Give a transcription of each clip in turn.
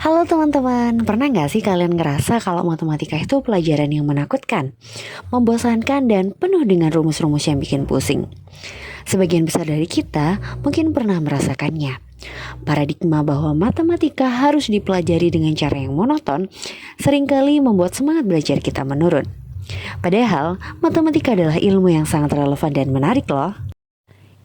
Halo teman-teman, pernah nggak sih kalian ngerasa kalau matematika itu pelajaran yang menakutkan, membosankan, dan penuh dengan rumus-rumus yang bikin pusing? Sebagian besar dari kita mungkin pernah merasakannya. Paradigma bahwa matematika harus dipelajari dengan cara yang monoton seringkali membuat semangat belajar kita menurun. Padahal, matematika adalah ilmu yang sangat relevan dan menarik loh.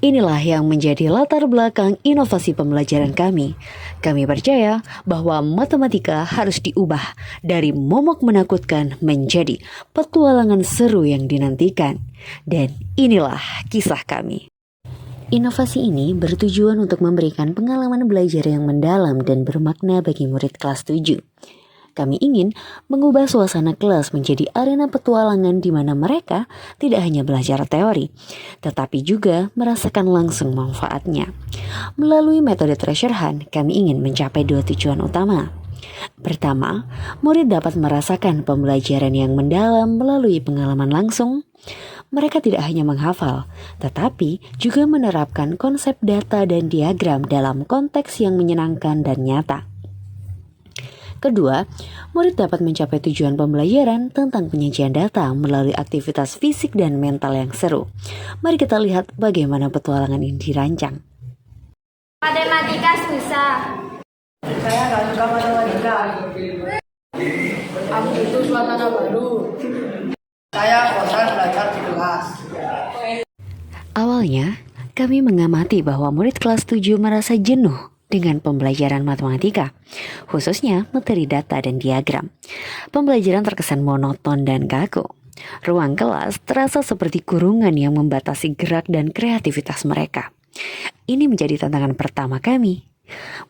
Inilah yang menjadi latar belakang inovasi pembelajaran kami. Kami percaya bahwa matematika harus diubah dari momok menakutkan menjadi petualangan seru yang dinantikan. Dan inilah kisah kami. Inovasi ini bertujuan untuk memberikan pengalaman belajar yang mendalam dan bermakna bagi murid kelas 7. Kami ingin mengubah suasana kelas menjadi arena petualangan di mana mereka tidak hanya belajar teori, tetapi juga merasakan langsung manfaatnya. Melalui metode treasure hunt, kami ingin mencapai dua tujuan utama. Pertama, murid dapat merasakan pembelajaran yang mendalam melalui pengalaman langsung. Mereka tidak hanya menghafal, tetapi juga menerapkan konsep data dan diagram dalam konteks yang menyenangkan dan nyata. Kedua, murid dapat mencapai tujuan pembelajaran tentang penyajian data melalui aktivitas fisik dan mental yang seru. Mari kita lihat bagaimana petualangan ini dirancang. Matematika susah. Saya nggak suka matematika. Aku butuh suasana baru. Saya bosan belajar di kelas. Awalnya, kami mengamati bahwa murid kelas 7 merasa jenuh dengan pembelajaran matematika, khususnya materi data dan diagram. Pembelajaran terkesan monoton dan kaku. Ruang kelas terasa seperti kurungan yang membatasi gerak dan kreativitas mereka. Ini menjadi tantangan pertama kami.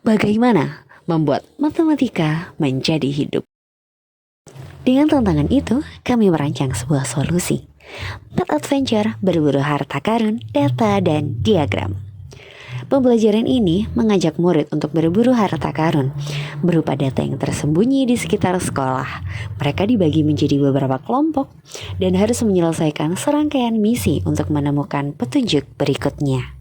Bagaimana membuat matematika menjadi hidup? Dengan tantangan itu, kami merancang sebuah solusi. Math Adventure berburu harta karun, data, dan diagram. Pembelajaran ini mengajak murid untuk berburu harta karun berupa data yang tersembunyi di sekitar sekolah. Mereka dibagi menjadi beberapa kelompok dan harus menyelesaikan serangkaian misi untuk menemukan petunjuk berikutnya.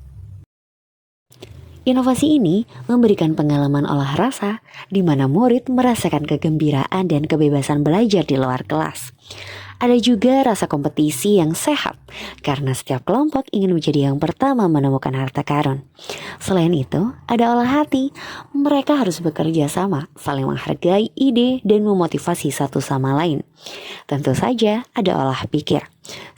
Inovasi ini memberikan pengalaman olah rasa di mana murid merasakan kegembiraan dan kebebasan belajar di luar kelas. Ada juga rasa kompetisi yang sehat karena setiap kelompok ingin menjadi yang pertama menemukan harta karun. Selain itu, ada olah hati. Mereka harus bekerja sama, saling menghargai ide dan memotivasi satu sama lain. Tentu saja ada olah pikir.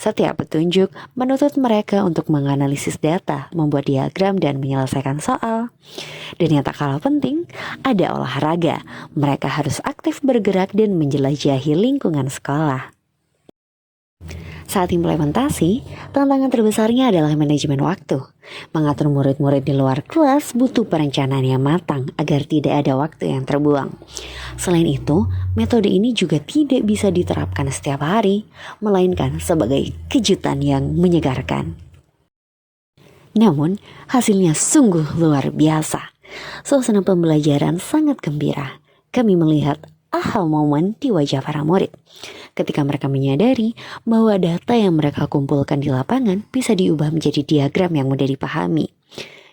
Setiap petunjuk menuntut mereka untuk menganalisis data, membuat diagram, dan menyelesaikan soal. Dan yang tak kalah penting, ada olahraga. Mereka harus aktif bergerak dan menjelajahi lingkungan sekolah. Saat implementasi, tantangan terbesarnya adalah manajemen waktu. Mengatur murid-murid di luar kelas butuh perencanaan yang matang agar tidak ada waktu yang terbuang. Selain itu, metode ini juga tidak bisa diterapkan setiap hari, melainkan sebagai kejutan yang menyegarkan. Namun, hasilnya sungguh luar biasa. Suasana pembelajaran sangat gembira. Kami melihat aha moment di wajah para murid ketika mereka menyadari bahwa data yang mereka kumpulkan di lapangan bisa diubah menjadi diagram yang mudah dipahami.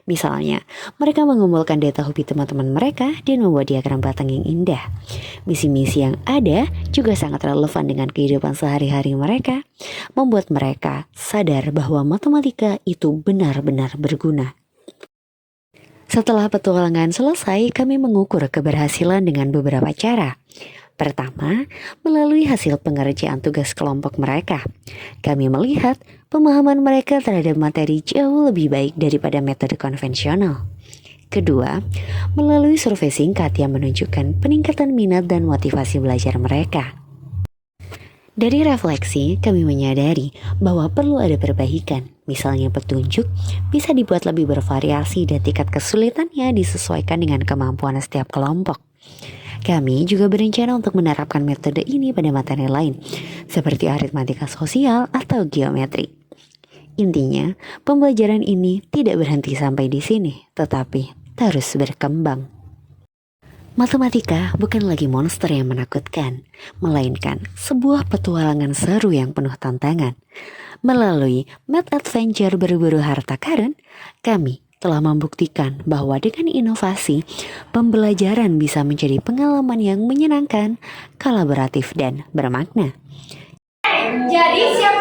Misalnya, mereka mengumpulkan data hobi teman-teman mereka dan membuat diagram batang yang indah. Misi-misi yang ada juga sangat relevan dengan kehidupan sehari-hari mereka, membuat mereka sadar bahwa matematika itu benar-benar berguna. Setelah petualangan selesai, kami mengukur keberhasilan dengan beberapa cara. Pertama, melalui hasil pengerjaan tugas kelompok mereka. Kami melihat pemahaman mereka terhadap materi jauh lebih baik daripada metode konvensional. Kedua, melalui survei singkat yang menunjukkan peningkatan minat dan motivasi belajar mereka. Dari refleksi, kami menyadari bahwa perlu ada perbaikan. Misalnya petunjuk bisa dibuat lebih bervariasi dan tingkat kesulitannya disesuaikan dengan kemampuan setiap kelompok. Kami juga berencana untuk menerapkan metode ini pada materi lain, seperti aritmatika sosial atau geometri. Intinya, pembelajaran ini tidak berhenti sampai di sini, tetapi terus berkembang. Matematika bukan lagi monster yang menakutkan, melainkan sebuah petualangan seru yang penuh tantangan. Melalui Math Adventure berburu harta karun, kami telah membuktikan bahwa dengan inovasi, pembelajaran bisa menjadi pengalaman yang menyenangkan, kolaboratif, dan bermakna. Jadi siapa